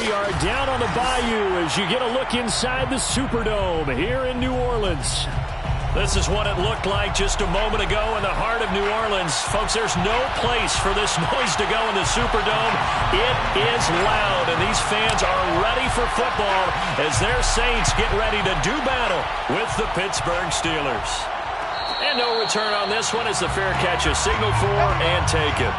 We are down on the bayou as you get a look inside the Superdome here in New Orleans. This is what it looked like just a moment ago in the heart of New Orleans. Folks, there's no place for this noise to go in the Superdome. It is loud, and these fans are ready for football as their Saints get ready to do battle with the Pittsburgh Steelers. And no return on this one as the fair catch is signaled for and taken.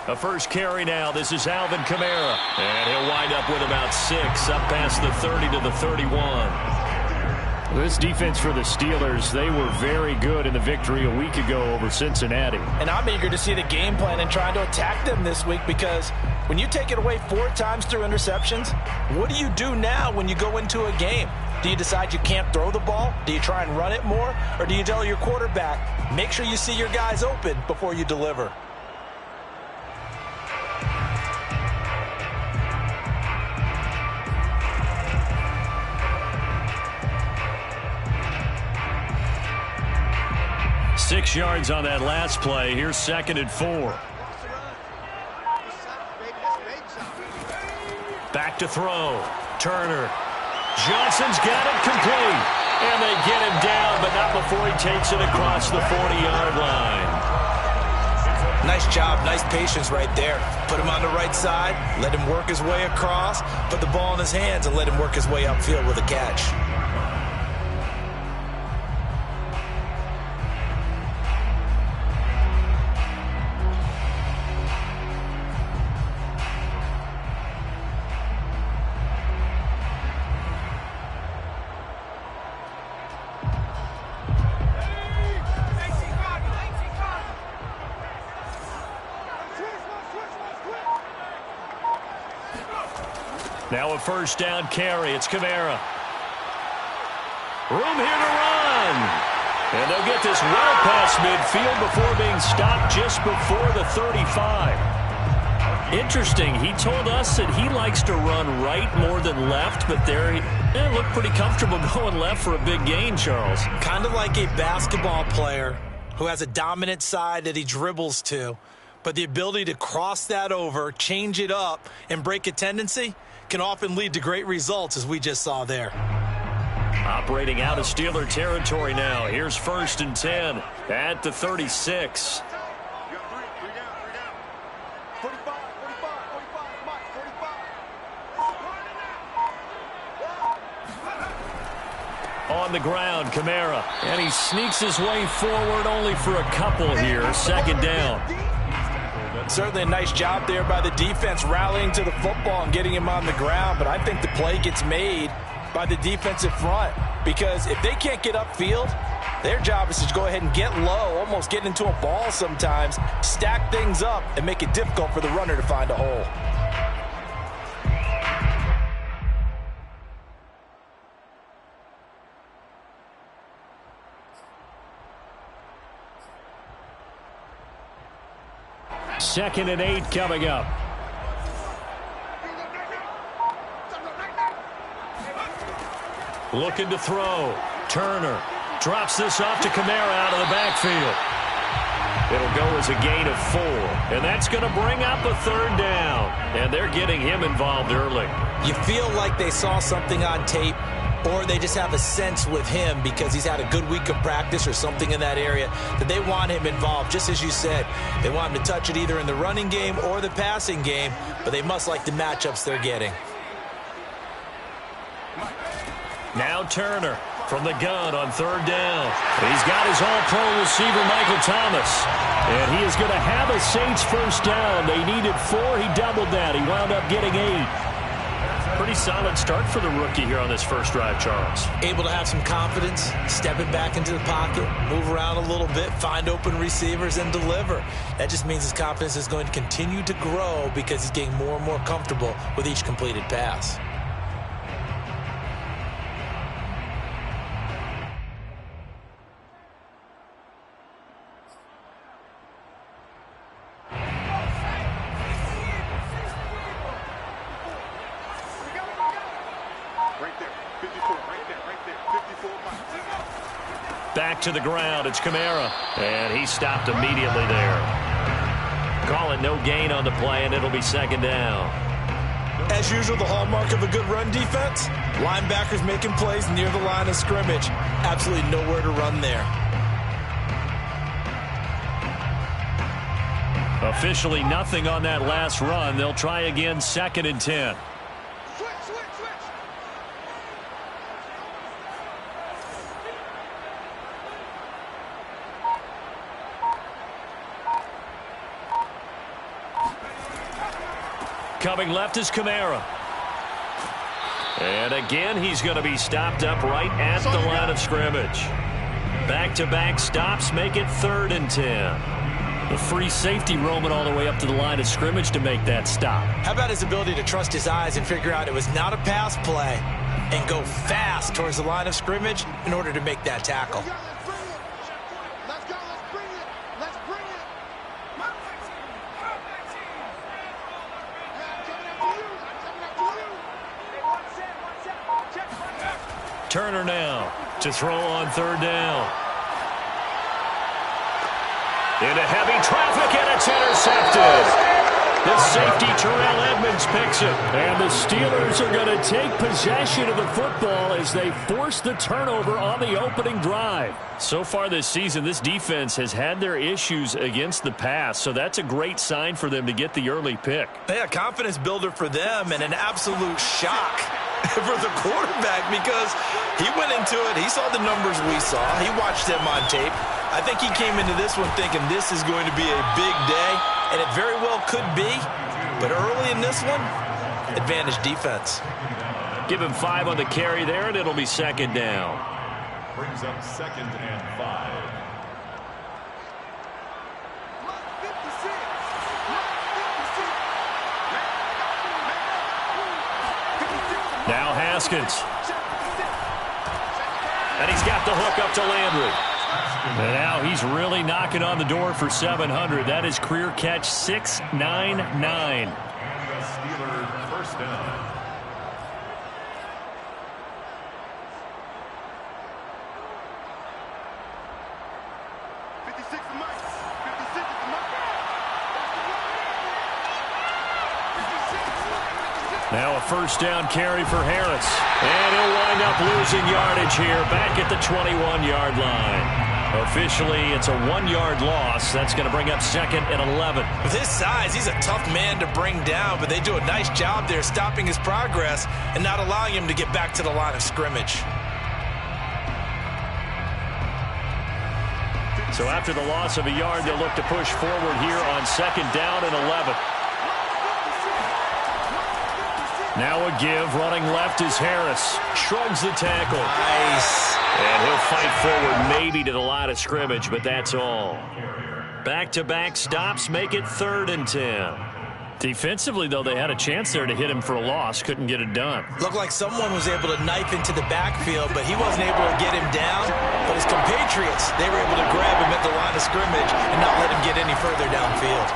The first carry now. This is Alvin Kamara. And he'll wind up with about 6 up past the 30 to the 31. This defense for the Steelers, they were very good in the victory a week ago over Cincinnati. And I'm eager to see the game plan and trying to attack them this week because when you take it away 4 times through interceptions, what do you do now when you go into a game? Do you decide you can't throw the ball? Do you try and run it more? Or do you tell your quarterback, make sure you see your guys open before you deliver? Six yards on that last play. Here's 2nd and 4. Back to throw. Turner. Johnson's got it complete. And they get him down, but not before he takes it across the 40-yard line. Nice job, nice patience right there. Put him on the right side, let him work his way across, put the ball in his hands, and let him work his way upfield with a catch. Now a first down carry. It's Kamara. Room here to run. And they'll get this well past midfield before being stopped just before the 35. Interesting. He told us that he likes to run right more than left, but there he looked pretty comfortable going left for a big gain, Charles. Kind of like a basketball player who has a dominant side that he dribbles to, but the ability to cross that over, change it up, and break a tendency can often lead to great results, as we just saw there. Operating out of Steeler territory now. Here's 1st and 10 at the 36. On the ground, Kamara. And he sneaks his way forward only for a couple here. 2nd down. Certainly a nice job there by the defense rallying to the football and getting him on the ground, but I think the play gets made by the defensive front because if they can't get upfield, their job is to go ahead and get low, almost get into a ball sometimes, stack things up, and make it difficult for the runner to find a hole. Second and 8 coming up. Looking to throw. Turner drops this off to Kamara out of the backfield. It'll go as a gain of 4. And that's going to bring up a 3rd down. And they're getting him involved early. You feel like they saw something on tape, or they just have a sense with him because he's had a good week of practice or something in that area that they want him involved. Just as you said, they want him to touch it either in the running game or the passing game, but they must like the matchups they're getting. Now Turner from the gun on 3rd down. He's got his all-pro receiver, Michael Thomas. And he is going to have a Saints first down. They needed 4. He doubled that. He wound up getting 8. Pretty solid start for the rookie here on this first drive, Charles. Able to have some confidence, stepping back into the pocket, move around a little bit, find open receivers, and deliver. That just means his confidence is going to continue to grow because he's getting more and more comfortable with each completed pass. Back to the ground. It's Kamara. And he stopped immediately there. Call it no gain on the play, and it'll be second down. As usual, the hallmark of a good run defense, linebackers making plays near the line of scrimmage. Absolutely nowhere to run there. Officially nothing on that last run. They'll try again, 2nd and 10. Coming left is Kamara. And again, he's going to be stopped up right at the line of scrimmage. Back-to-back stops make it 3rd and 10. The free safety roaming all the way up to the line of scrimmage to make that stop. How about his ability to trust his eyes and figure out it was not a pass play and go fast towards the line of scrimmage in order to make that tackle? Turner now to throw on 3rd down. Into heavy traffic, and it's intercepted. The safety, Terrell Edmonds, picks it. And the Steelers are going to take possession of the football as they force the turnover on the opening drive. So far this season, this defense has had their issues against the pass, so that's a great sign for them to get the early pick. Yeah, confidence builder for them and an absolute shock for the quarterback because he went into it. He saw the numbers we saw. He watched them on tape. I think he came into this one thinking this is going to be a big day, and it very well could be. But early in this one, advantage defense. Give him 5 on the carry there, and it'll be 2nd down. Brings up 2nd and 5. Now Haskins. And he's got the hook up to Landry. And now he's really knocking on the door for 700. That is career catch 699. Steeler 1st down. Now a 1st down carry for Harris. And he'll wind up losing yardage here back at the 21-yard line. Officially, it's a 1-yard loss. That's going to bring up 2nd and 11. With his size, he's a tough man to bring down, but they do a nice job there stopping his progress and not allowing him to get back to the line of scrimmage. So after the loss of a yard, they'll look to push forward here on 2nd down and 11. Now a give, running left is Harris. Shrugs the tackle. Nice. And he'll fight forward maybe to the line of scrimmage, but that's all. Back-to-back stops make it 3rd and 10. Defensively, though, they had a chance there to hit him for a loss. Couldn't get it done. Looked like someone was able to knife into the backfield, but he wasn't able to get him down. But his compatriots, they were able to grab him at the line of scrimmage and not let him get any further downfield.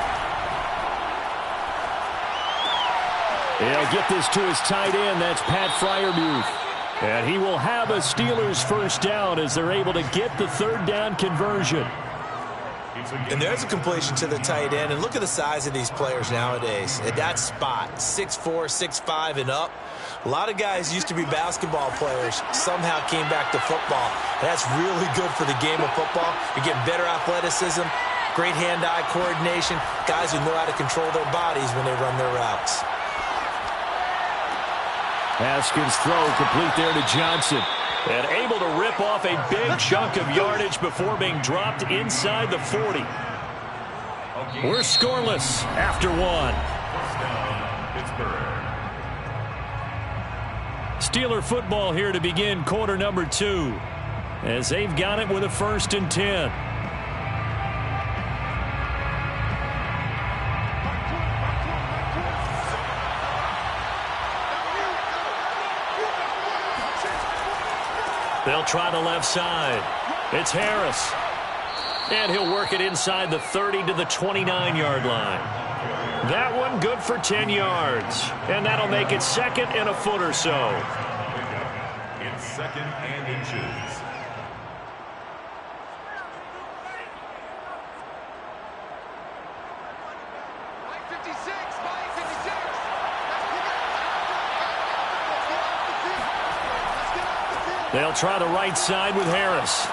He'll get this to his tight end. That's Pat Freiermuth. And he will have a Steelers 1st down as they're able to get the 3rd down conversion. And there's a completion to the tight end. And look at the size of these players nowadays. At that spot, 6'4", 6'5", and up. A lot of guys used to be basketball players, somehow came back to football. And that's really good for the game of football. You're getting better athleticism, great hand-eye coordination, guys who know how to control their bodies when they run their routes. Haskins' throw complete there to Johnson. And able to rip off a big chunk of yardage before being dropped inside the 40. We're scoreless after 1. Steeler football here to begin quarter number 2. As they've got it with a 1st and 10. They'll try the left side. It's Harris. And he'll work it inside the 30 to the 29-yard line. That one good for 10 yards. And that'll make it 2nd and a foot or so. It's 2nd and inches. They'll try the right side with Harris.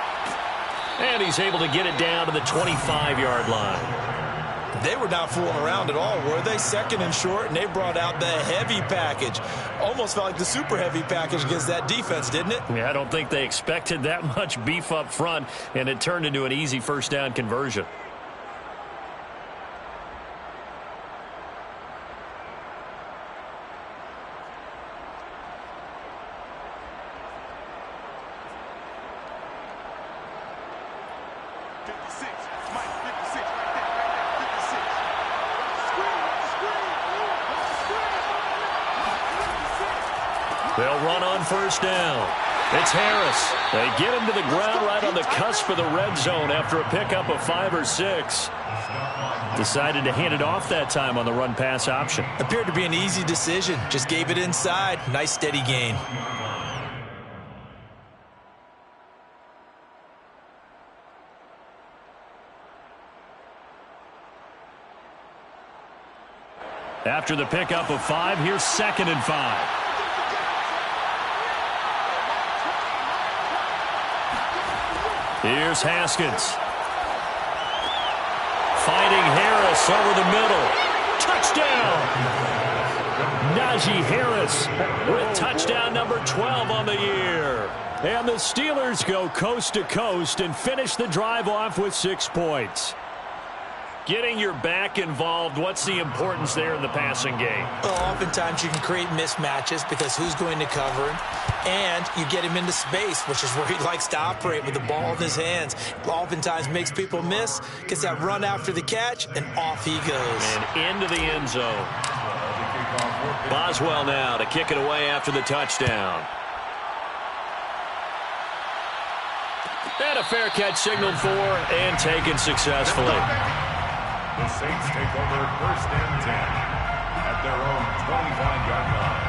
And he's able to get it down to the 25-yard line. They were not fooling around at all, were they? Second and short, and they brought out the heavy package. Almost felt like the super heavy package against that defense, didn't it? Yeah, I don't think they expected that much beef up front, and it turned into an easy first down conversion. They'll run on first down. It's Harris. They get him to the ground right on the cusp of the red zone after a pickup of 5 or 6. Decided to hand it off that time on the run-pass option. Appeared to be an easy decision. Just gave it inside. Nice steady gain. After the pickup of 5, here's 2nd and 5. Here's Haskins. Finding Harris over the middle. Touchdown! Najee Harris with touchdown number 12 on the year. And the Steelers go coast to coast and finish the drive off with 6 points. Getting your back involved, what's the importance there in the passing game? Well, oftentimes you can create mismatches because who's going to cover him? And you get him into space, which is where he likes to operate with the ball in his hands. Oftentimes makes people miss, gets that run after the catch, and off he goes. And into the end zone. Boswell now to kick it away after the touchdown. And a fair catch signaled for and taken successfully. The Saints take over 1st and 10 at their own 25-yard line.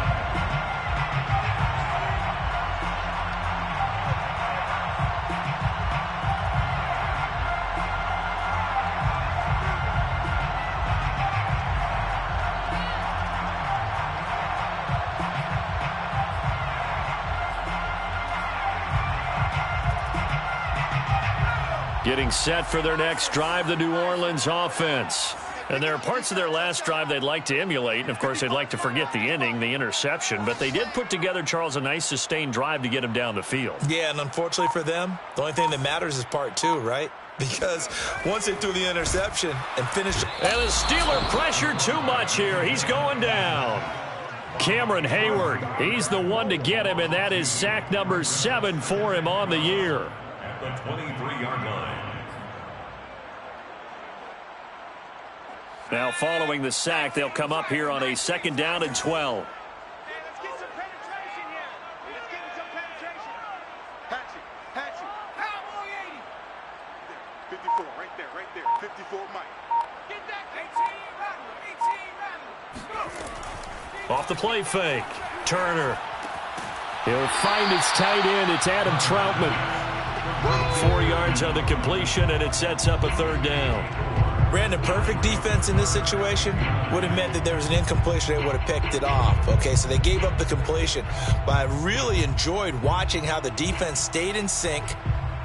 Getting set for their next drive, the New Orleans offense. And there are parts of their last drive they'd like to emulate. And, of course, they'd like to forget the ending, the interception. But they did put together, Charles, a nice sustained drive to get him down the field. Yeah, and unfortunately for them, the only thing that matters is part 2, right? Because once they threw the interception and finished. And the Steeler pressure too much here. He's going down. Cameron Hayward, he's the one to get him, and that is sack number 7 for him on the year. At the 23-yard line. Now following the sack, they'll come up here on a 2nd down and 12. Let's get some penetration here. Let's get some penetration. Hatchet. Cowboy 80. 54, right there. 54, Mike. Get that 18 rattle. Off the play fake. Turner. He'll find his tight end. It's Adam Troutman. 4 yards on the completion, and it sets up a 3rd down. Brandon, perfect defense in this situation would have meant that there was an incompletion. They would have picked it off. Okay, so they gave up the completion. But I really enjoyed watching how the defense stayed in sync,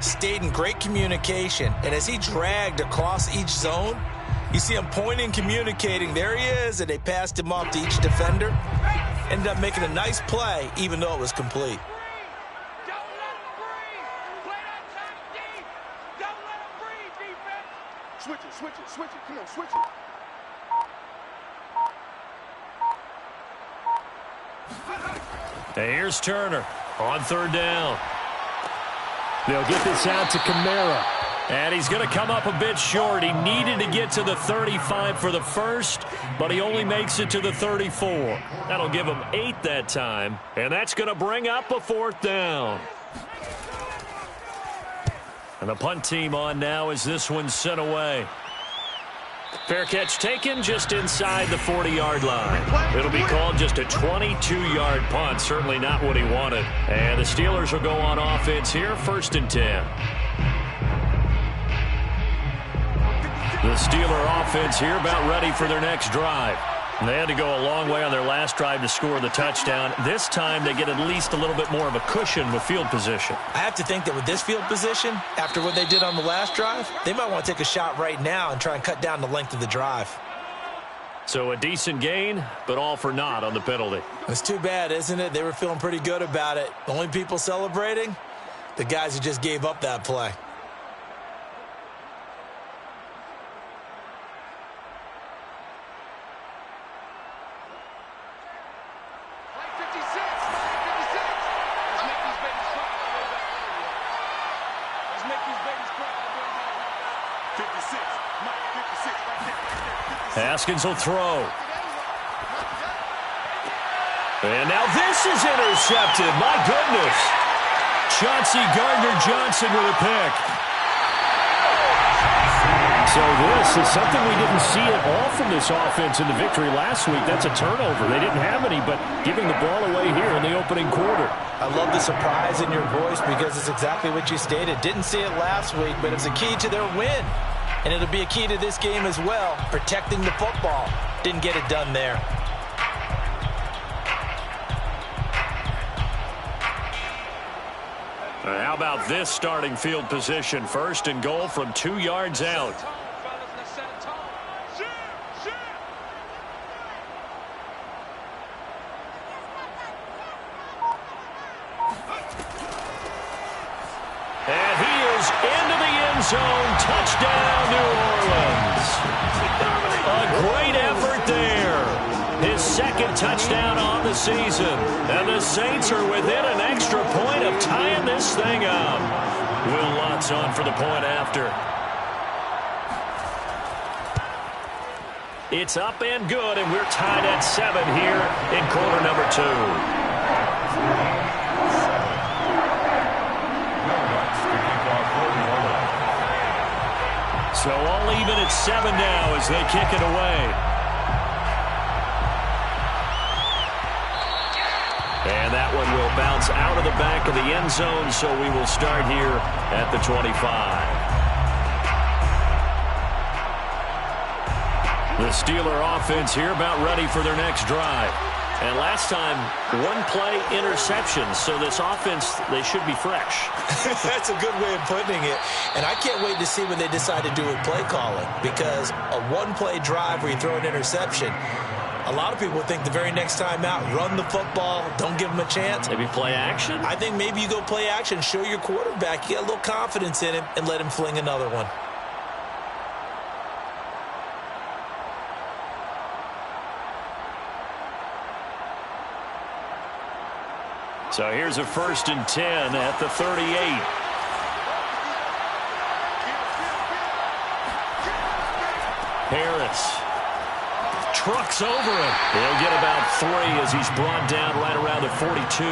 stayed in great communication. And as he dragged across each zone, you see him pointing, communicating. There he is, and they passed him off to each defender. Ended up making a nice play, even though it was complete. Switch it. Come on, switch it. And here's Turner on 3rd down. They'll get this out to Kamara. And he's going to come up a bit short. He needed to get to the 35 for the first, but he only makes it to the 34. That'll give him 8 that time, and that's going to bring up a 4th down. And the punt team on now as this one's sent away. Fair catch taken just inside the 40-yard line. It'll be called just a 22-yard punt. Certainly not what he wanted. And the Steelers will go on offense here, 1st and 10. The Steeler offense here about ready for their next drive. And they had to go a long way on their last drive to score the touchdown. This time they get at least a little bit more of a cushion with field position. I have to think that with this field position, after what they did on the last drive, they might want to take a shot right now and try and cut down the length of the drive. So a decent gain, but all for naught on the penalty. It's too bad, isn't it? They were feeling pretty good about it. The only people celebrating, the guys who just gave up that play. Haskins will throw. And now this is intercepted. My goodness. Chauncey Gardner-Johnson with a pick. So this is something we didn't see at all from this offense in the victory last week. That's a turnover. They didn't have any, but giving the ball away here in the opening quarter. I love the surprise in your voice because it's exactly what you stated. Didn't see it last week, but it's a key to their win. And it'll be a key to this game as well, protecting the football. Didn't get it done there. How about this starting field position? First and goal from 2 yards out. And he is into the end zone. Touchdown, New Orleans. A great effort there. His second touchdown on the season. And the Saints are within an extra point of tying this thing up. Will Lutz on for the point after. It's up and good, and we're tied at 7 here in quarter number 2. So all even at 7 now as they kick it away. And that one will bounce out of the back of the end zone, so we will start here at the 25. The Steeler offense here about ready for their next drive. And last time, one play interception. So this offense, they should be fresh. That's a good way of putting it. And I can't wait to see what they decide to do with play calling. Because a one-play drive where you throw an interception, a lot of people think the very next time out, run the football, don't give them a chance. Maybe play action? I think maybe you go play action, show your quarterback, you get a little confidence in him, and let him fling another one. So here's a 1st and 10 at the 38. Harris trucks over him. He'll get about 3 as he's brought down right around the 42.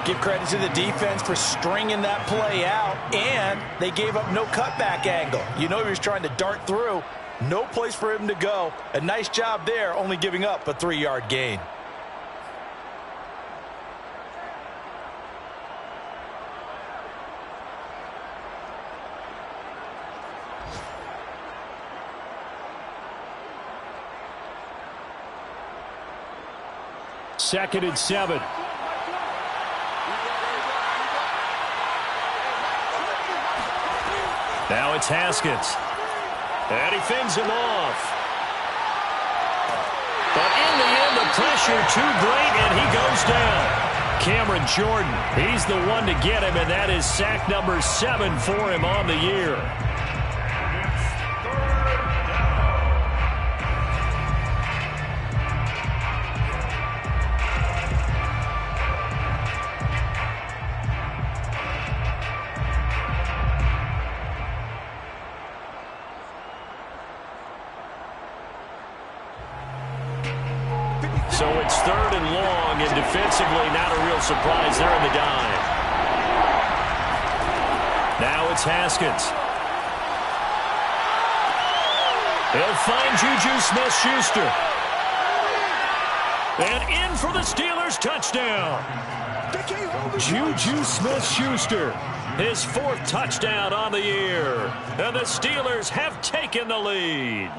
Give credit to the defense for stringing that play out, and they gave up no cutback angle. You know he was trying to dart through. No place for him to go. A nice job there, only giving up a 3-yard gain. Second and 7. Now it's Haskins. And he fends him off. But in the end, the pressure too great, and he goes down. Cameron Jordan, he's the one to get him, and that is sack number 7 for him on the year. So it's 3rd and long, and defensively not a real surprise there in the dime. Now it's Haskins. He'll find Juju Smith-Schuster. And in for the Steelers touchdown. Juju Smith-Schuster, his 4th touchdown on the year. And the Steelers have taken the lead.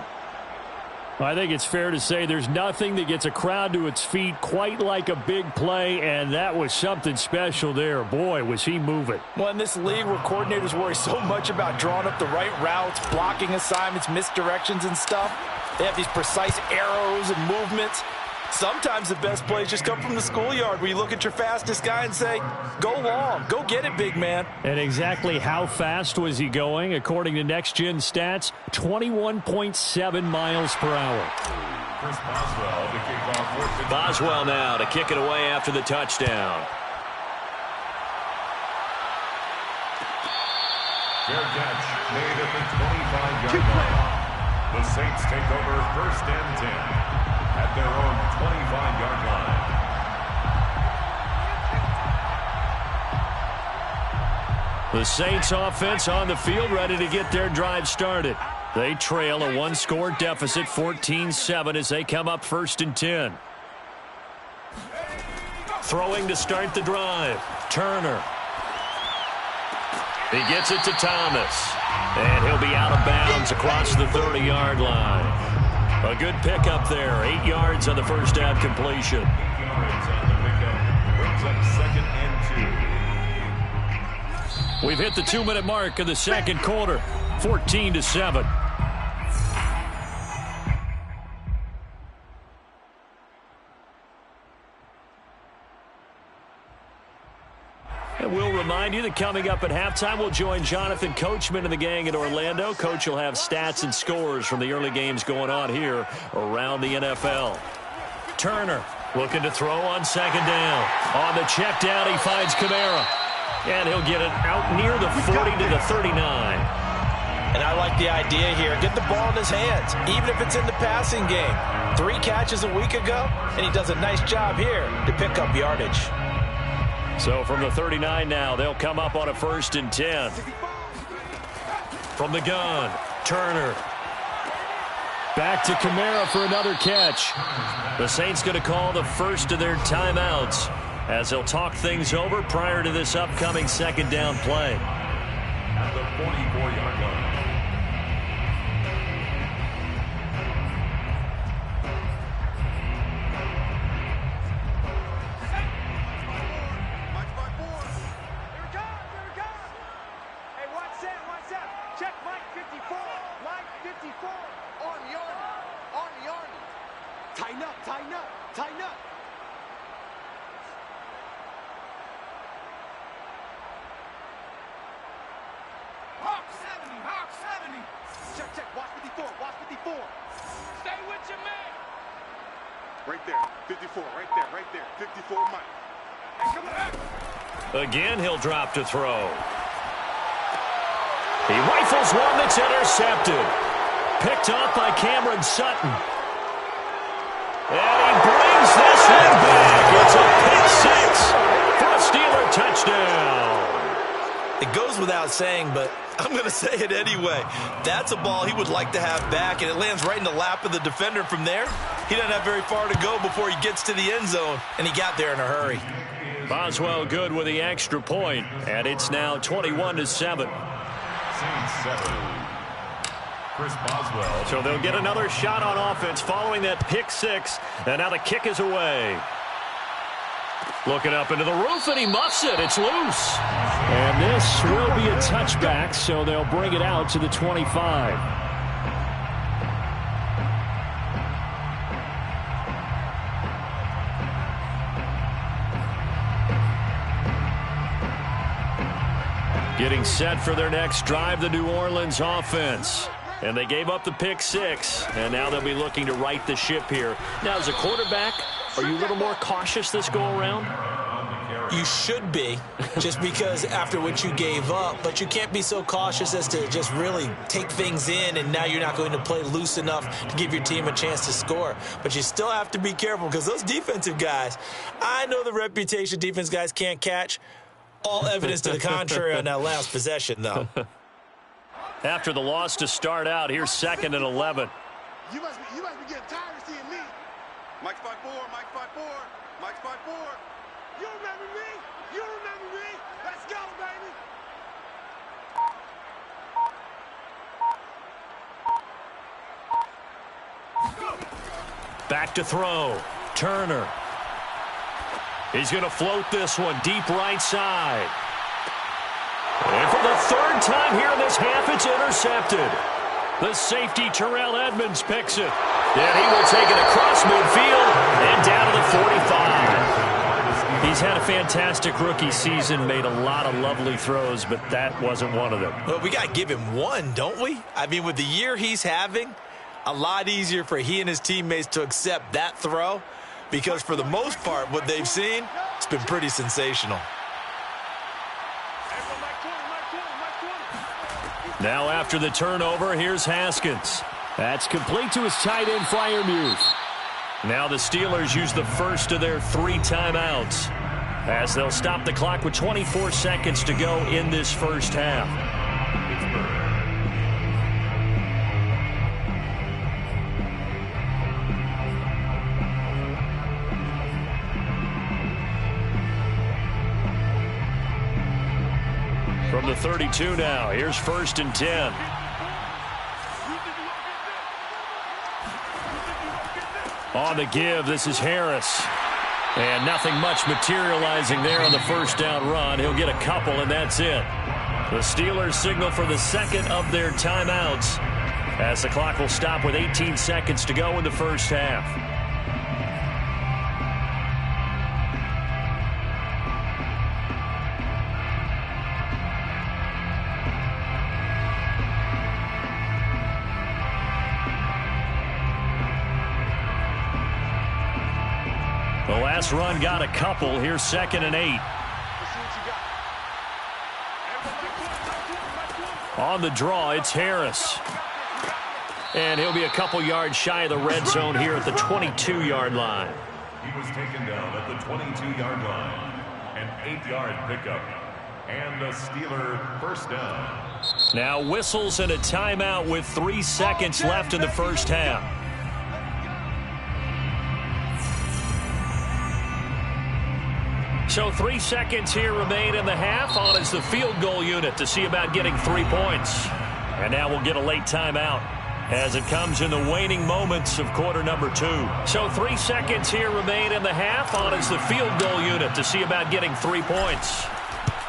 I think it's fair to say there's nothing that gets a crowd to its feet quite like a big play, and that was something special there. Boy, was he moving. Well, in this league where coordinators worry so much about drawing up the right routes, blocking assignments, misdirections and stuff, they have these precise arrows and movements. Sometimes the best plays just come from the schoolyard where you look at your fastest guy and say, go long, go get it, big man. And exactly how fast was he going? According to Next Gen Stats, 21.7 miles per hour. Chris Boswell to kick off. Boswell now to kick it away after the touchdown. Fair catch made at the 25-yard line. The Saints take over 1st and 10 at their own 25-yard line. The Saints offense on the field, ready to get their drive started. They trail a one-score deficit, 14-7, as they come up 1st and 10. Throwing to start the drive. Turner. He gets it to Thomas. And he'll be out of bounds across the 30-yard line. A good pickup there. 8 yards on the first down completion. 8 yards on the pickup brings up 2nd and 2. We've hit the 2-minute mark in the second quarter. 14-7. And we'll remind you that coming up at halftime, we'll join Jonathan Coachman and the gang in Orlando. Coach will have stats and scores from the early games going on here around the NFL. Turner looking to throw on 2nd down. On the check down, he finds Kamara. And he'll get it out near the 40 to the 39. And I like the idea here. Get the ball in his hands, even if it's in the passing game. 3 catches a week ago, and he does a nice job here to pick up yardage. So from the 39 now, they'll come up on a 1st and 10. From the gun, Turner. Back to Kamara for another catch. The Saints going to call the first of their timeouts as they'll talk things over prior to this upcoming 2nd down play. At the 44-yard line. Tighten up. Hawk 70. Check. Watch 54. Stay with your man. Right there. 54. Right there. 54 Mike. Hey, come back. Again, he'll drop to throw. He rifles one that's intercepted. Picked off by Cameron Sutton. And he brings this one back. It's a pick 6 for a Steeler touchdown. It goes without saying, but I'm going to say it anyway. That's a ball he would like to have back, and it lands right in the lap of the defender from there. He doesn't have very far to go before he gets to the end zone, and he got there in a hurry. Boswell good with the extra point, and it's now 21-7. Saints 7. Chris Boswell. So they'll get another shot on offense following that pick 6, and now the kick is away. Looking up into the roof, and he muffs it. It's loose. And this will be a touchback, so they'll bring it out to the 25. Getting set for their next drive, the New Orleans offense. And they gave up the pick 6, and now they'll be looking to right the ship here. Now, as a quarterback, are you a little more cautious this go-around? You should be, just because after what you gave up, but you can't be so cautious as to just really take things in, and now you're not going to play loose enough to give your team a chance to score. But you still have to be careful, because those defensive guys, I know the reputation defense guys can't catch. All evidence to the contrary on that last possession, though. After the loss to start out, here's 2nd and 11. You must be getting tired of seeing me. Mike's 5'4", Mike's 5'4", Mike's 5'4". You remember me? Let's go, baby. Go. Back to throw. Turner. He's going to float this one deep right side. And for the third time here in this half, it's intercepted. The safety, Terrell Edmonds, picks it. And he will take it across midfield and down to the 45. He's had a fantastic rookie season, made a lot of lovely throws, but that wasn't one of them. Well, we got to give him one, don't we? I mean, with the year he's having, a lot easier for he and his teammates to accept that throw because for the most part, what they've seen, it's been pretty sensational. Now after the turnover, here's Haskins. That's complete to his tight end, Freiermuth. Now the Steelers use the first of their 3 timeouts as they'll stop the clock with 24 seconds to go in this first half. From the 32 now, here's 1st and 10. On the give, this is Harris. And nothing much materializing there on the first down run. He'll get a couple, and that's it. The Steelers signal for the second of their timeouts as the clock will stop with 18 seconds to go in the first half. The last run got a couple. Here's 2nd and 8. On the draw, it's Harris. And he'll be a couple yards shy of the red zone here at the 22-yard line. He was taken down at the 22-yard line. An 8-yard pickup. And a Steeler first down. Now whistles and a timeout with 3 seconds left in the first half. So 3 seconds here remain in the half. On is the field goal unit to see about getting 3 points. And now we'll get a late timeout as it comes in the waning moments of quarter number 2. So 3 seconds here remain in the half. On is the field goal unit to see about getting 3 points.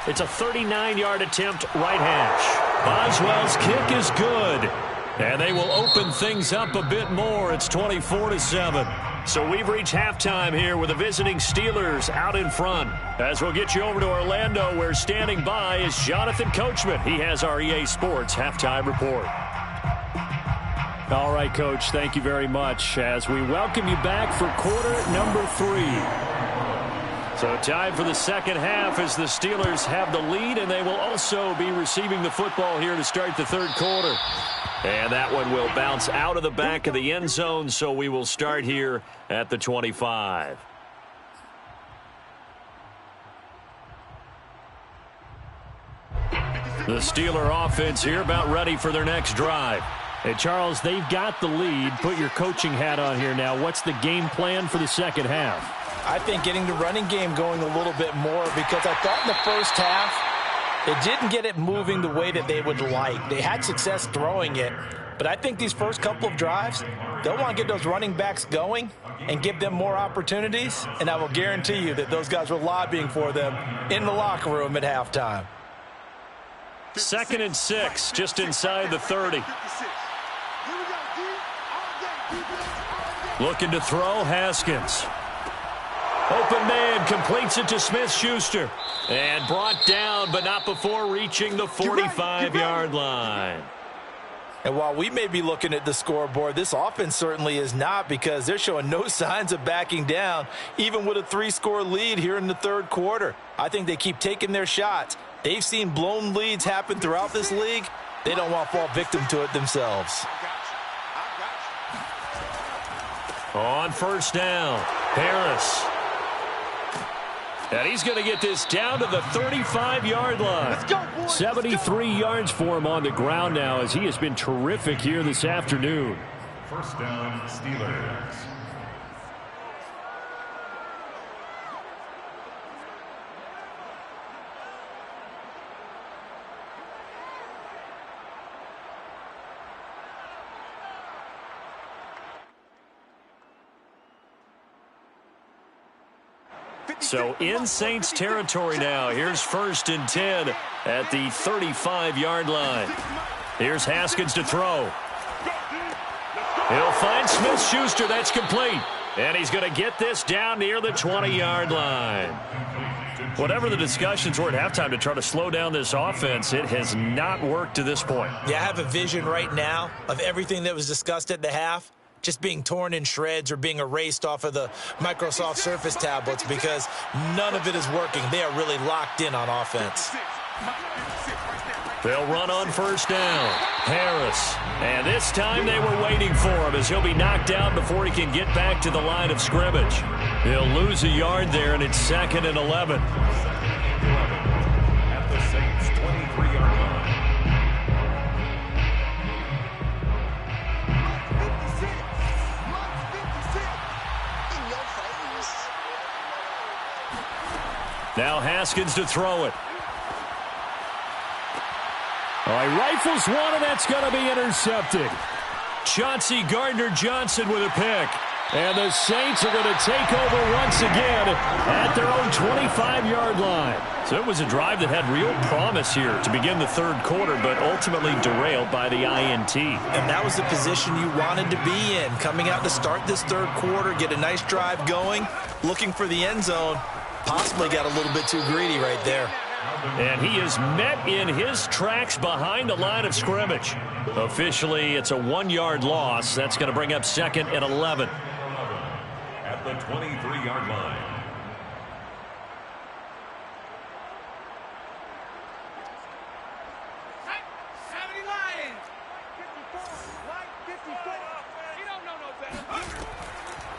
It's a 39-yard attempt right hash. Boswell's kick is good. And they will open things up a bit more. It's 24-7. So we've reached halftime here with the visiting Steelers out in front. As we'll get you over to Orlando, where standing by is Jonathan Coachman. He has our EA Sports halftime report. All right, Coach, thank you very much as we welcome you back for quarter number 3. So time for the second half as the Steelers have the lead, and they will also be receiving the football here to start the third quarter. And that one will bounce out of the back of the end zone, so we will start here at the 25. The Steeler offense here about ready for their next drive. Hey, Charles, they've got the lead. Put your coaching hat on here now. What's the game plan for the second half? I think getting the running game going a little bit more because I thought in the first half, they didn't get it moving the way that they would like. They had success throwing it, but I think these first couple of drives, they'll want to get those running backs going and give them more opportunities, and I will guarantee you that those guys were lobbying for them in the locker room at halftime. 2nd and 6, just inside the 30. Looking to throw, Haskins. Open man, completes it to Smith-Schuster. And brought down, but not before reaching the 45-yard line. And while we may be looking at the scoreboard, this offense certainly is not because they're showing no signs of backing down, even with a 3-score lead here in the third quarter. I think they keep taking their shots. They've seen blown leads happen throughout this league. They don't want to fall victim to it themselves. On first down, Harris. And he's going to get this down to the 35-yard line. Let's go, boys. 73 yards for him on the ground now as he has been terrific here this afternoon. First down, Steelers. So in Saints territory now. Here's 1st and 10 at the 35-yard line. Here's Haskins to throw. He'll find Smith-Schuster. That's complete. And he's going to get this down near the 20-yard line. Whatever the discussions were at halftime to try to slow down this offense, it has not worked to this point. Yeah, I have a vision right now of everything that was discussed at the half just being torn in shreds or being erased off of the Microsoft Surface tablets because none of it is working. They are really locked in on offense. They'll run on 1st down. Harris. And this time they were waiting for him as he'll be knocked down before he can get back to the line of scrimmage. He'll lose a yard there, and it's 2nd and 11. At the Saints' 23-yard line. Now Haskins to throw it. All right, rifles one, and that's going to be intercepted. Chauncey Gardner-Johnson with a pick. And the Saints are going to take over once again at their own 25-yard line. So it was a drive that had real promise here to begin the 3rd quarter, but ultimately derailed by the INT. And that was the position you wanted to be in, coming out to start this 3rd quarter, get a nice drive going, looking for the end zone. Possibly got a little bit too greedy right there. And he is met in his tracks behind the line of scrimmage. Officially, it's a 1-yard loss. That's going to bring up 2nd and 11. At the 23-yard line.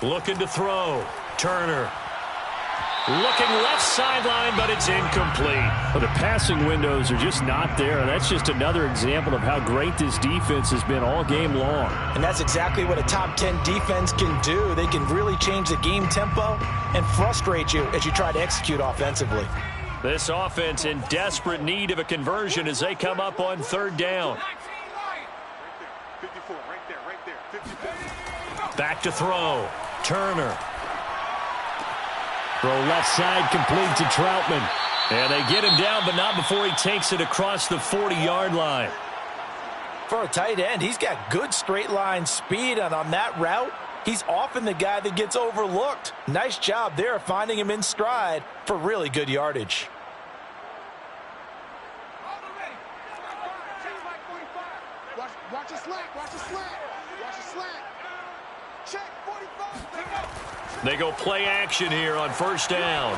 Looking to throw. Turner. Looking left sideline, but it's incomplete. Well, the passing windows are just not there. That's just another example of how great this defense has been all game long. And that's exactly what a top 10 defense can do. They can really change the game tempo and frustrate you as you try to execute offensively. This offense in desperate need of a conversion as they come up on 3rd down. 54, right there, 54. Back to throw. Turner. Throw left side complete to Troutman. And they get him down, but not before he takes it across the 40-yard line. For a tight end, he's got good straight line speed, and on that route, he's often the guy that gets overlooked. Nice job there finding him in stride for really good yardage. Watch a slant, watch a slant, watch a slant. Check 45. They go play action here on 1st down.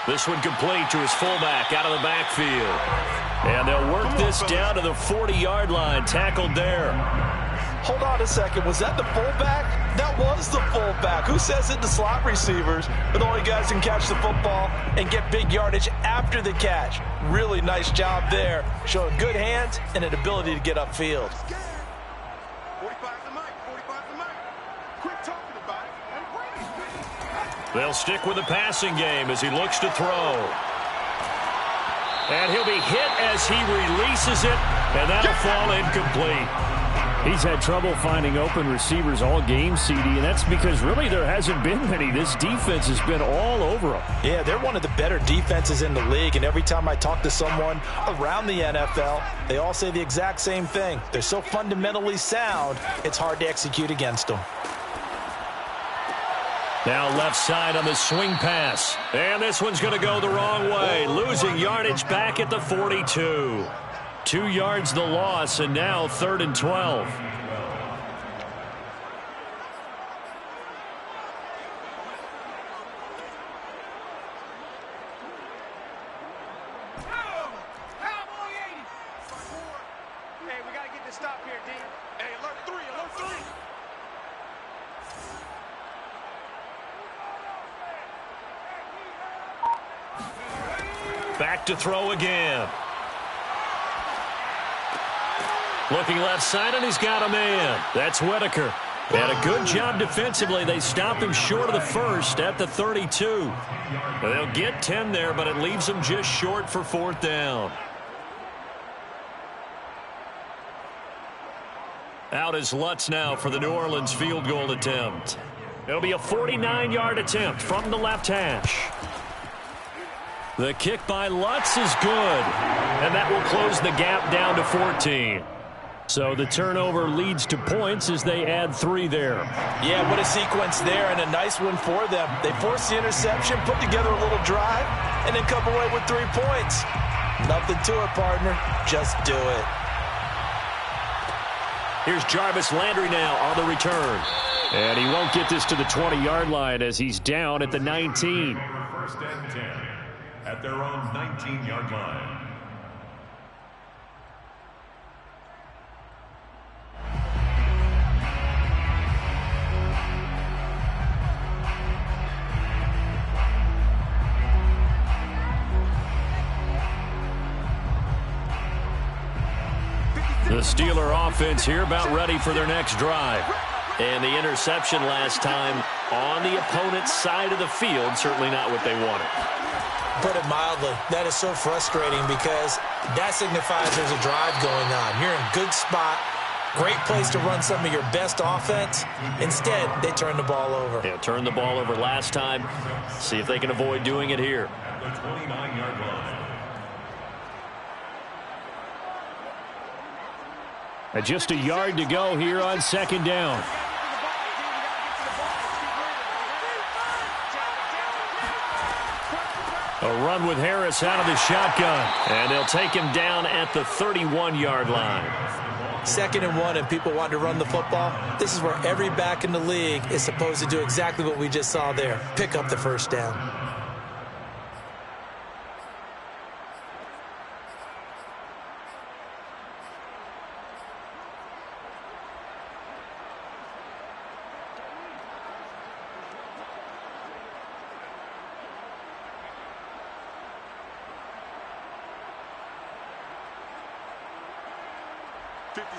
This one complete to his fullback out of the backfield. And they'll work this down to the 40-yard line, tackled there. Hold on a second. Was that the fullback? That was the fullback. Who says it to slot receivers are the only guys who can catch the football and get big yardage after the catch? Really nice job there, showing good hands and an ability to get upfield. 45's the mic, 45's the mic. Quit talking about it. They'll stick with the passing game as he looks to throw. And he'll be hit as he releases it, and that'll fall incomplete. He's had trouble finding open receivers all game, CD, and that's because really there hasn't been many. This defense has been all over them. Yeah, they're one of the better defenses in the league, and every time I talk to someone around the NFL, they all say the exact same thing. They're so fundamentally sound, it's hard to execute against them. Now left side on the swing pass. And this one's going to go the wrong way. Losing yardage back at the 42. 2 yards the loss, and now 3rd and 12. Hey, we got to get this stop here, D. Hey, alert 3, alert 3. Back to throw again. Looking left side, and he's got a man. That's Whitaker. And a good job defensively. They stop him short of the first at the 32. They'll get 10 there, but it leaves them just short for 4th down. Out is Lutz now for the New Orleans field goal attempt. It'll be a 49-yard attempt from the left hash. The kick by Lutz is good, and that will close the gap down to 14. So the turnover leads to points as they add 3 there. Yeah, what a sequence there, and a nice one for them. They forced the interception, put together a little drive, and then come away with 3 points. Nothing to it, partner. Just do it. Here's Jarvis Landry now on the return. And he won't get this to the 20-yard line as he's down at the 19. First and 10 at their own 19-yard line. The Steeler offense here about ready for their next drive. And the interception last time on the opponent's side of the field, certainly not what they wanted. Put it mildly, that is so frustrating because that signifies there's a drive going on. You're in a good spot, great place to run some of your best offense. Instead, they turn the ball over. Yeah, turned the ball over last time. See if they can avoid doing it here. At the 29-yard line. Just a yard to go here on second down. A run with Harris out of the shotgun. And they'll take him down at the 31-yard line. 2nd and 1 and people want to run the football. This is where every back in the league is supposed to do exactly what we just saw there. Pick up the first down.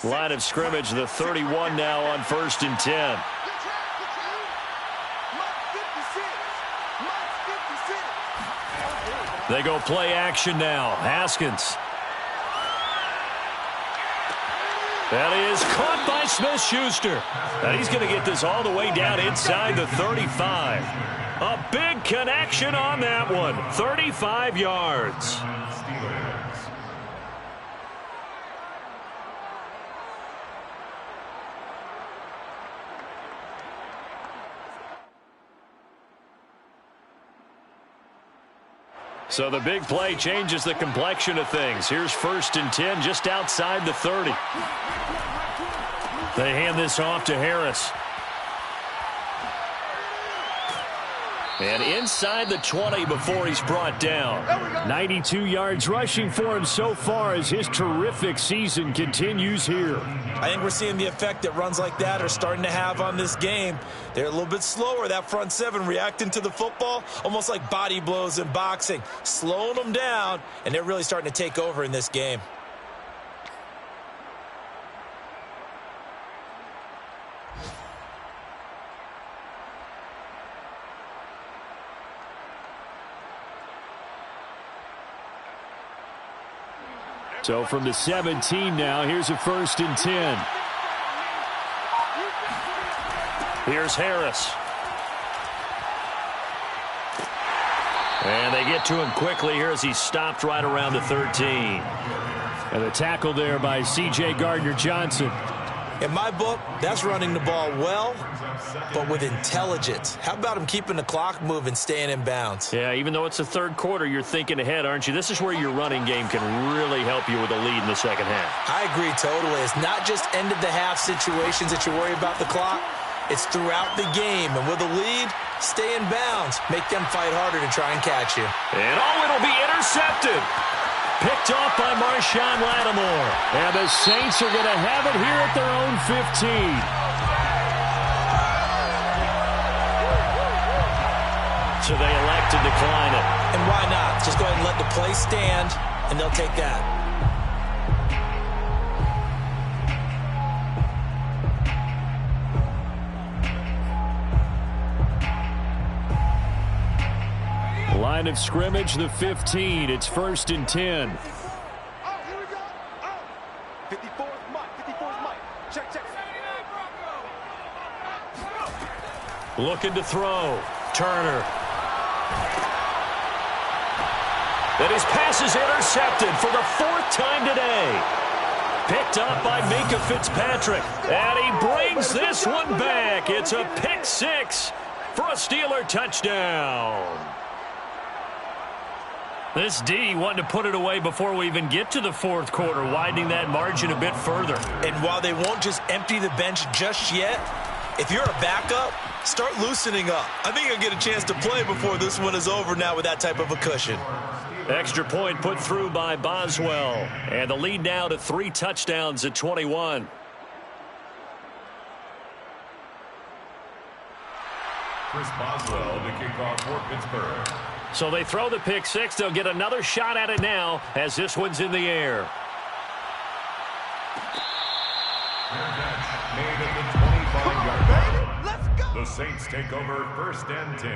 Line of scrimmage, the 31 now on 1st and 10. They go play action now. Haskins. That is caught by Smith-Schuster. And he's going to get this all the way down inside the 35. A big connection on that one. 35 yards. So the big play changes the complexion of things. Here's 1st and 10 just outside the 30. They hand this off to Harris. And inside the 20 before he's brought down. 92 yards rushing for him so far as his terrific season continues here. I think we're seeing the effect that runs like that are starting to have on this game. They're a little bit slower, that front 7 reacting to the football, almost like body blows in boxing, slowing them down, and they're really starting to take over in this game. So from the 17 now, here's a 1st and 10. Here's Harris. And they get to him quickly here as he's stopped right around the 13. And the tackle there by C.J. Gardner-Johnson. In my book, that's running the ball well, but with intelligence. How about him keeping the clock moving, staying in bounds? Yeah, even though it's the 3rd quarter, you're thinking ahead, aren't you? This is where your running game can really help you with a lead in the 2nd half. I agree totally. It's not just end-of-the-half situations that you worry about the clock. It's throughout the game. And with a lead, stay in bounds. Make them fight harder to try and catch you. And it'll be intercepted. Picked off by Marshawn Lattimore. And the Saints are going to have it here at their own 15. So they elect to decline it. And why not? Just go ahead and let the play stand, and they'll take that. Line of scrimmage, the 15. It's 1st and 10. Here we go. 54 is Mike. 54 is Mike. Check. Looking to throw. Turner. And his pass is intercepted for the 4th time today. Picked up by Minkah Fitzpatrick. And he brings this one back. It's a pick 6 for a Steeler touchdown. This D wanting to put it away before we even get to the 4th quarter, widening that margin a bit further. And while they won't just empty the bench just yet, if you're a backup, start loosening up. I think you'll get a chance to play before this one is over now with that type of a cushion. Extra point put through by Boswell. And the lead now to 3 touchdowns at 21. Chris Boswell to kick off for Pittsburgh. So they throw the pick 6. They'll get another shot at it now as this one's in the air. Made at the 25-yard line. Let's go. The Saints take over 1st and 10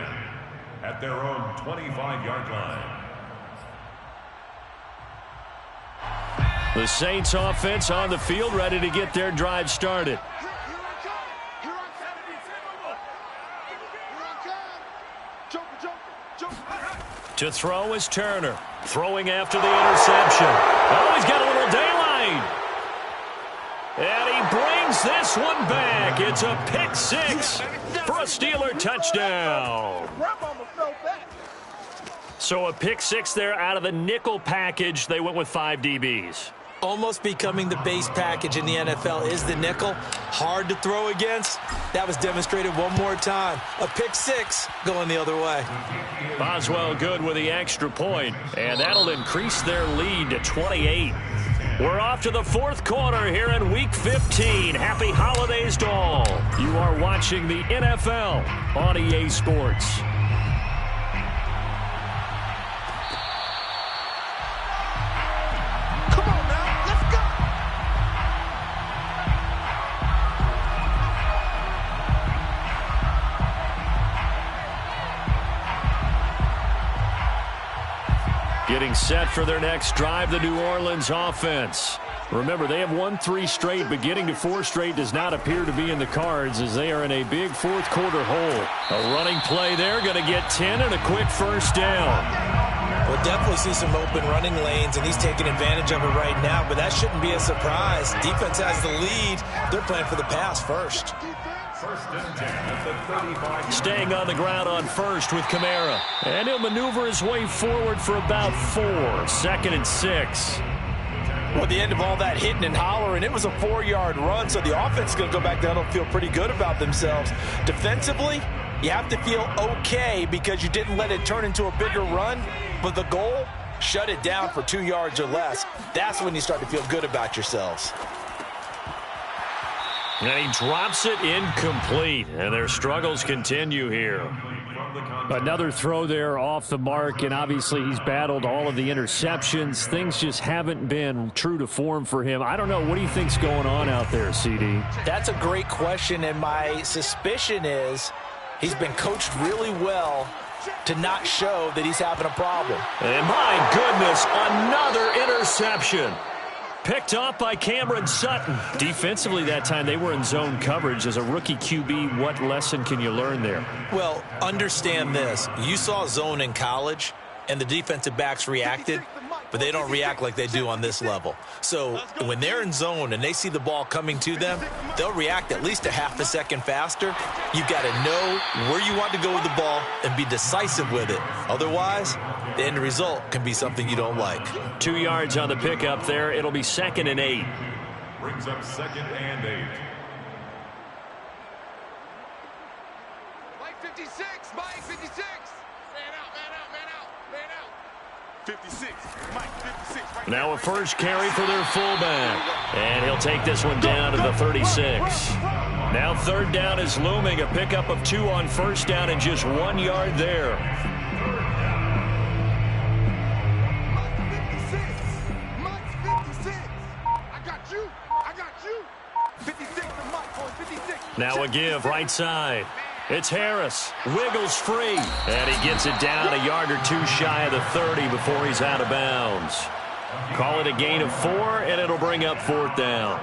at their own 25-yard line. The Saints offense on the field, ready to get their drive started. To throw is Turner. Throwing after the interception. Oh, he's got a little daylight. And he brings this one back. It's a pick 6 for a Steeler touchdown. So a pick 6 there out of the nickel package. They went with 5 DBs. Almost becoming the base package in the NFL is the nickel. Hard to throw against. That was demonstrated one more time. A pick 6 going the other way. Boswell good with the extra point, and that'll increase their lead to 28. We're off to the 4th quarter here in Week 15. Happy holidays to all. You are watching the NFL on EA Sports. Getting set for their next drive, the New Orleans offense. Remember, they have won 3 straight, but getting to 4 straight does not appear to be in the cards as they are in a big 4th quarter hole. A running play there, going to get 10 and a quick 1st down. We'll definitely see some open running lanes, and he's taking advantage of it right now, but that shouldn't be a surprise. Defense has the lead. They're playing for the pass first. 1st and 10 at the 35. Staying on the ground on 1st with Kamara. And he'll maneuver his way forward for about 4. 2nd and 6. Well, at the end of all that hitting and hollering, it was a 4-yard run, so the offense is going to go back down and feel pretty good about themselves. Defensively, you have to feel okay because you didn't let it turn into a bigger run, but the goal, shut it down for 2 yards or less. That's when you start to feel good about yourselves. And he drops it incomplete, and their struggles continue here. Another throw there off the mark, and obviously he's battled all of the interceptions. Things just haven't been true to form for him. I don't know. What do you think's going on out there, CD? That's a great question, and my suspicion is he's been coached really well to not show that he's having a problem. And my goodness, another interception. Picked off by Cameron Sutton. Defensively that time, they were in zone coverage. As a rookie QB, what lesson can you learn there? Well, understand this. You saw zone in college, and the defensive backs reacted, but they don't react like they do on this level. So when they're in zone and they see the ball coming to them, they'll react at least a half a second faster. You've got to know where you want to go with the ball and be decisive with it. Otherwise, the end result can be something you don't like. 2 yards on the pickup there. It'll be 2nd and 8. Brings up 2nd and 8. Mike 56, Mike 56. Man out, man out, man out, man out. 56, Mike 56. Right now a first carry for their fullback. And he'll take this one down to the 36. Now 3rd down is looming. A pickup of 2 on 1st down and just 1 yard there. Now a give right side. It's Harris. Wiggles free. And he gets it down a yard or 2 shy of the 30 before he's out of bounds. Call it a gain of 4, and it'll bring up 4th down.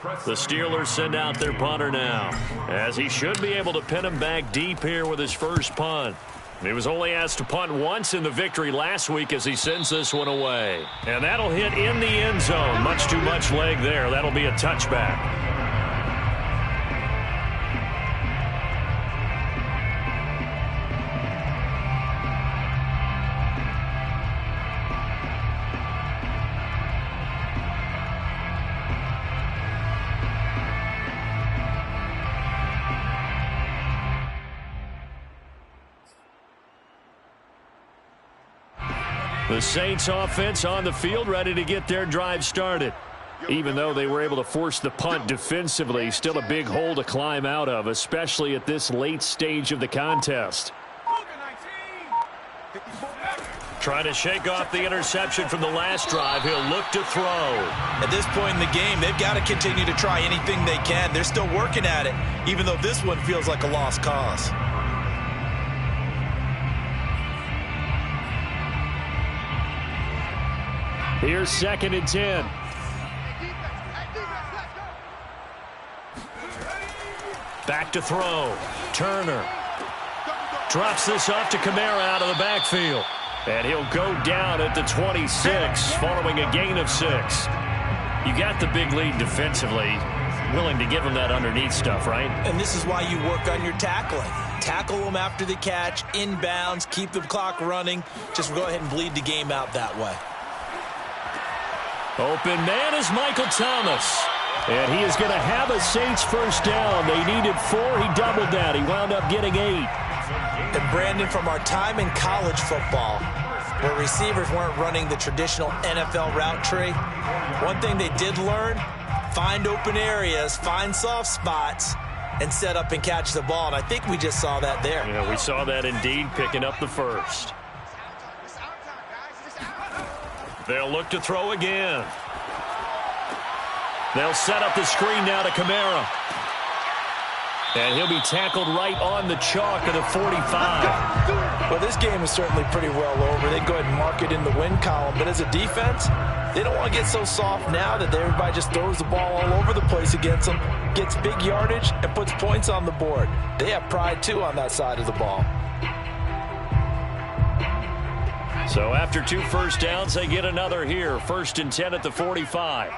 The Steelers send out their punter now, as he should be able to pin him back deep here with his first punt. He was only asked to punt once in the victory last week as he sends this one away. And that'll hit in the end zone. Much too much leg there. That'll be a touchback. The Saints offense on the field, ready to get their drive started. Even though they were able to force the punt defensively, still a big hole to climb out of, especially at this late stage of the contest. Trying to shake off the interception from the last drive. He'll look to throw. At this point in the game, they've got to continue to try anything they can. They're still working at it, even though this one feels like a lost cause. Here's 2nd and 10. Back to throw. Turner drops this off to Kamara out of the backfield. And he'll go down at the 26 following a gain of 6. You got the big lead defensively. Willing to give him that underneath stuff, right? And this is why you work on your tackling. Tackle them after the catch, inbounds, keep the clock running. Just go ahead and bleed the game out that way. Open man is Michael Thomas. And he is going to have a Saints first down. They needed 4. He doubled that. He wound up getting 8. And Brandon, from our time in college football, where receivers weren't running the traditional NFL route tree, one thing they did learn, find open areas, find soft spots, and set up and catch the ball. And I think we just saw that there. Yeah, we saw that indeed, picking up the first. They'll look to throw again. They'll set up the screen now to Kamara. And he'll be tackled right on the chalk of the 45. Well, this game is certainly pretty well over. They go ahead and mark it in the win column. But as a defense, they don't want to get so soft now that everybody just throws the ball all over the place against them, gets big yardage, and puts points on the board. They have pride, too, on that side of the ball. So after 2 first downs, they get another here. 1st and 10 at the 45.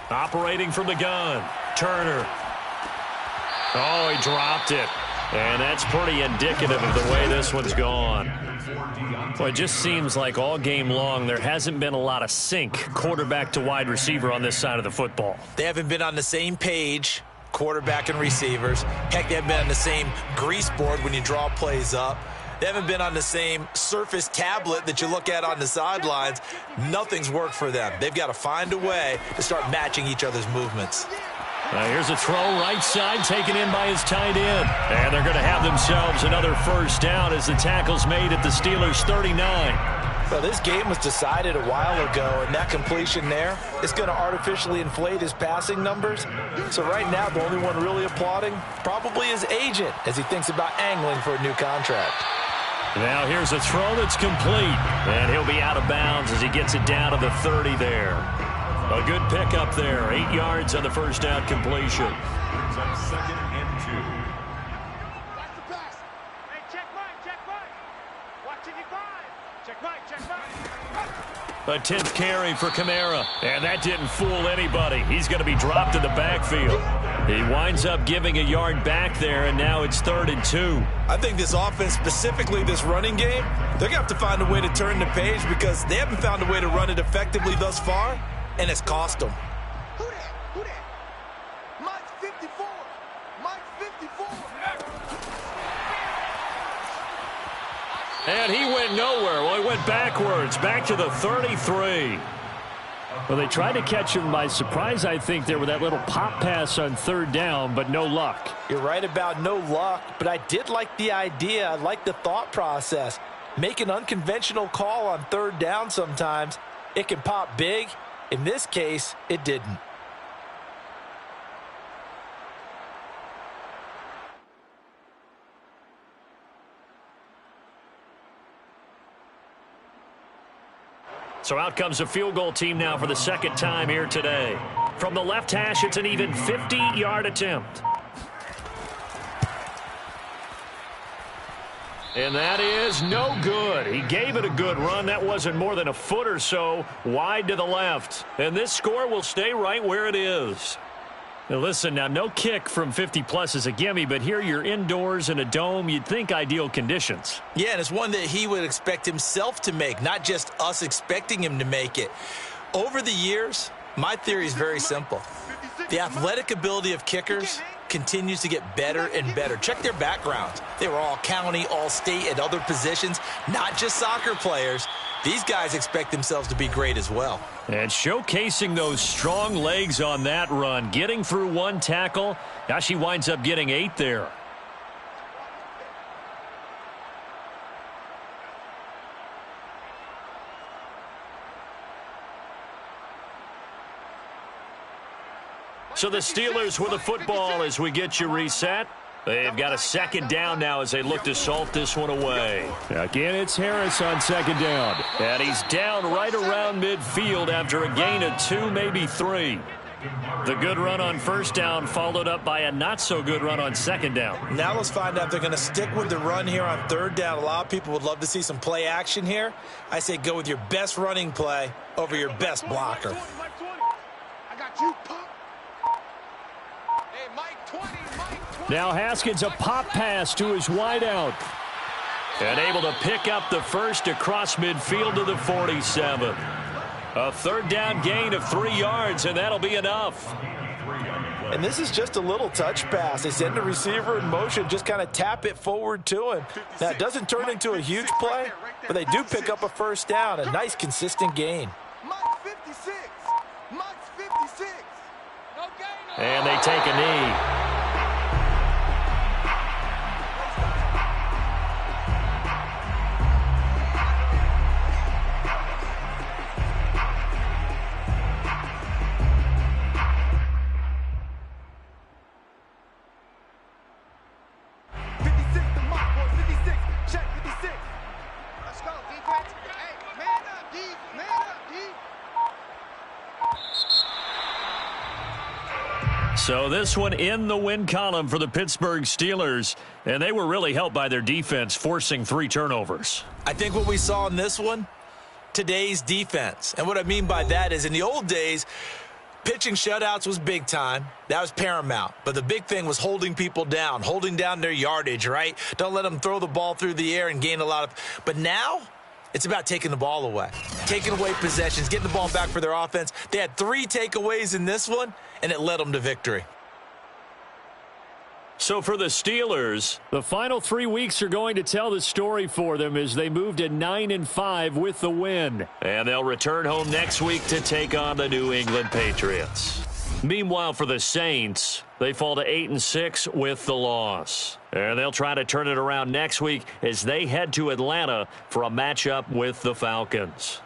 Operating from the gun. Turner. Oh, he dropped it. And that's pretty indicative of the way this one's gone. Well, it just seems like all game long there hasn't been a lot of sync quarterback to wide receiver on this side of the football. They haven't been on the same page, quarterback and receivers. Heck, they haven't been on the same grease board when you draw plays up. They haven't been on the same surface tablet that you look at on the sidelines. Nothing's worked for them. They've got to find a way to start matching each other's movements. Here's a throw right side taken in by his tight end. And they're going to have themselves another first down as the tackle's made at the Steelers' 39. Well, this game was decided a while ago, and that completion there is going to artificially inflate his passing numbers. So right now, the only one really applauding probably his agent as he thinks about angling for a new contract. Now here's a throw that's complete. And he'll be out of bounds as he gets it down to the 30 there. A good pickup there. 8 yards on the first down completion. Brings up 2nd and 2. Watch the pass. Hey, check right, check right. Watching you grind. Check right, check right. A 10th carry for Kamara. And that didn't fool anybody. He's going to be dropped in the backfield. He winds up giving a yard back there, and now it's 3rd and 2. I think this offense, specifically this running game, they're going to have to find a way to turn the page because they haven't found a way to run it effectively thus far, and it's cost them. Who that? Who that? Mike's 54. Mike's 54. And he went nowhere. Well, he went backwards, back to the 33. Well, they tried to catch him by surprise, I think, there with that little pop pass on 3rd down, but no luck. You're right about no luck, but I did like the idea. I like the thought process. Make an unconventional call on 3rd down sometimes. It can pop big. In this case, it didn't. So out comes a field goal team now for the 2nd time here today. From the left hash, it's an even 50-yard attempt. And that is no good. He gave it a good run. That wasn't more than a foot or so wide to the left. And this score will stay right where it is. Now listen, now no kick from 50-plus is a gimme, but here you're indoors in a dome. You'd think ideal conditions. Yeah, and it's one that he would expect himself to make, not just us expecting him to make it. Over the years, my theory is very simple. The athletic ability of kickers continues to get better and better. Check their backgrounds. They were all county, all state, at other positions, not just soccer players. These guys expect themselves to be great as well. And showcasing those strong legs on that run, getting through one tackle. Now she winds up getting 8 there. So the Steelers with the football as we get you reset. They've got a second down now as they look to salt this one away. Again, it's Harris on second down. And he's down right around midfield after a gain of 2, maybe 3. The good run on first down followed up by a not-so-good run on second down. Now let's find out if they're going to stick with the run here on third down. A lot of people would love to see some play action here. I say go with your best running play over your best blocker. I got you, Pop. Hey, Mike 20, Mike 20. Now Haskins, a pop pass to his wideout. And able to pick up the first across midfield to the 47. A third down gain of 3 yards, and that'll be enough. And this is just a little touch pass. They send the receiver in motion, just kind of tap it forward to him. Now, it doesn't turn into a huge play, but they do pick up a first down, a nice, consistent gain. Mike 56. Mike's 56. And they take a knee. So this one in the win column for the Pittsburgh Steelers, and they were really helped by their defense, forcing 3 turnovers. I think what we saw in this one, today's defense. And what I mean by that is in the old days, pitching shutouts was big time. That was paramount. But the big thing was holding people down, holding down their yardage, right? Don't let them throw the ball through the air and gain a lot of. But now it's about taking the ball away, taking away possessions, getting the ball back for their offense. They had 3 takeaways in this one, and it led them to victory. So for the Steelers, the final 3 weeks are going to tell the story for them as they move to 9-5 with the win. And they'll return home next week to take on the New England Patriots. Meanwhile, for the Saints, they fall to 8-6 with the loss. And they'll try to turn it around next week as they head to Atlanta for a matchup with the Falcons.